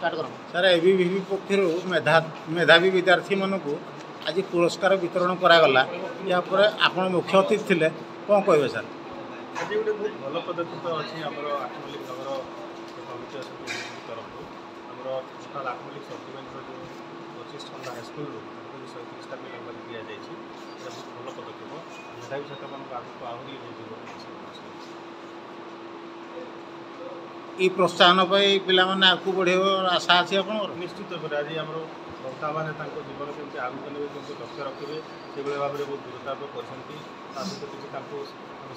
Sir ABVP पक्षर मेधावी विद्यार्थी मानक आज पुरस्कार वितरण करागला या पर आपण मुख्य अतिथि थे कौन कहे सर आज गोटे बहुत भल पदक्षेप अच्छी आम आठमल्लिक नगर कमिटी तरफ आम टोटाल आठमल्लिक सब डिविजन जो 25 खंड हाईस्कल 130टा पिला दि जाए बहुत भल पदक्षेप मेधावी छात्र मान आगे आहरी ये प्रोत्साहन पिला माने आगू बढ़े आशा अच्छी आप निश्चित भाव आज आम वक्ता मैंने जीवन केमती आगे ने केमती लक्ष्य रखिए से भाव में बहुत दूरतारोप कर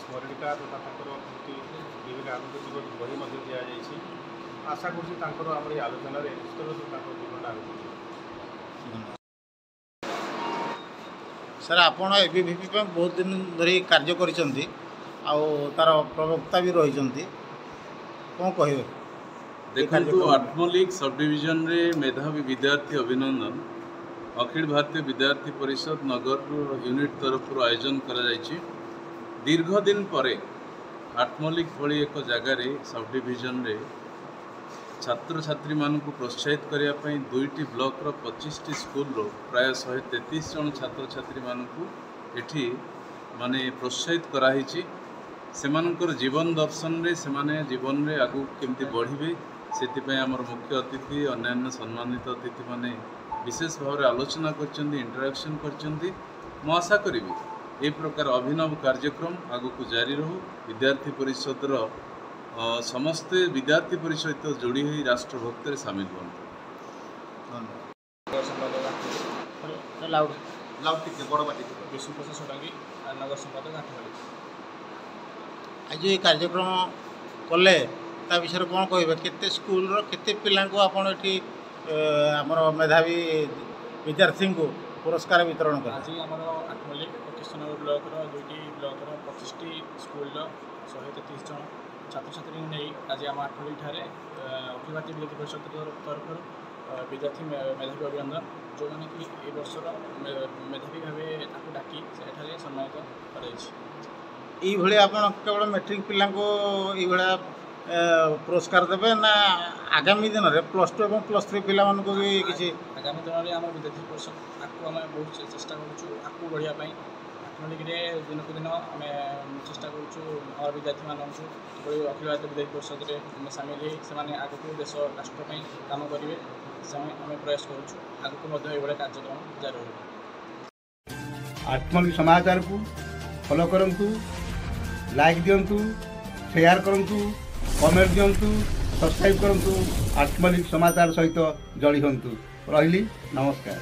स्मरणिका तथा विभिन्न आगत जीवन बही दि जाए आशा कर आलोचन निश्चित जीवन आगे सर आपण एबीवीपी बहुत दिन धरी कार्य करिसेंती आउ तार प्रवक्ता भी रही कौन कहे देखो आठमल्लिक सब डिविजन रे मेधावी विद्यार्थी अभिनंदन अखिल भारतीय विद्यार्थी परिषद नगर यूनिट तरफ आयोजन करा जायछि। दीर्घ दिन परे आठमल्लिक भली एक जगार सब डिविजन रे छात्र छात्री मानक प्रोत्साहित करने दुईटी ब्लॉक रो 25टी स्कूल रो प्राय 133 जन छात्र छात्री मानक एठी माने प्रोत्साहित कराही सेमानकर जीवन दर्शन रे सेमाने जीवन रे आगु केमती बढ़िबे से आमर मुख्य अतिथि अन्य सम्मानित अतिथि माने विशेष भाव में आलोचना करचंदी इंटरेक्शन करचंदी मु आशा करी ए प्रकार अभिनव कार्यक्रम आगु जारी रहू विद्यार्थी परिषद रो समस्ते विद्यार्थी परिषद जोड़ी हुई राष्ट्रभक्त सामिल हूँ। आज ये कार्यक्रम कले ता विषय कौन कहे केते स्कूल केते पिला को आपण एठी हमर मेधावी विद्यार्थी को पुरस्कार वितरण कर आज आम Athmallik Krishnanagar block दुईटी block 25टी school 133 जन छात्र छात्री नहीं आज आम आठमल्लिक ठारे अखिल भारतीय विद्यार्थी परिषद तरफ विद्यार्थी मेधावी अभिनंदन जो मैंने कि ए वर्षर मेधावी भाव डाकी से सम्मानित कर आप केवल मैट्रिक पिला को ये पुरस्कार देवे ना आगामी दिन में +2 और +3 पिला को भी किसी आगामी दिन में आम विद्यार्थी परिषद आपको आम बहुत चेष्टा करूँ बढ़िया आठमल्लिक दिन को दिन आम चेष्टा करूँ विद्यार्थी मानू अखिल भारतीय विद्यार्थी परिषद में सामिल हो आगे देश राष्ट्र काम करेंगे आम प्रयास करूँ आगे ये कार्यक्रम जारी रहा। आठमल्लिक समाचार को फॉलो करंतु, लाइक दियंतु, शेयर करंतु, कमेंट दियंतु, सब्सक्राइब करंतु। आठमल्लिक समाचार सहित जड़ी हंतु। रहिली नमस्कार।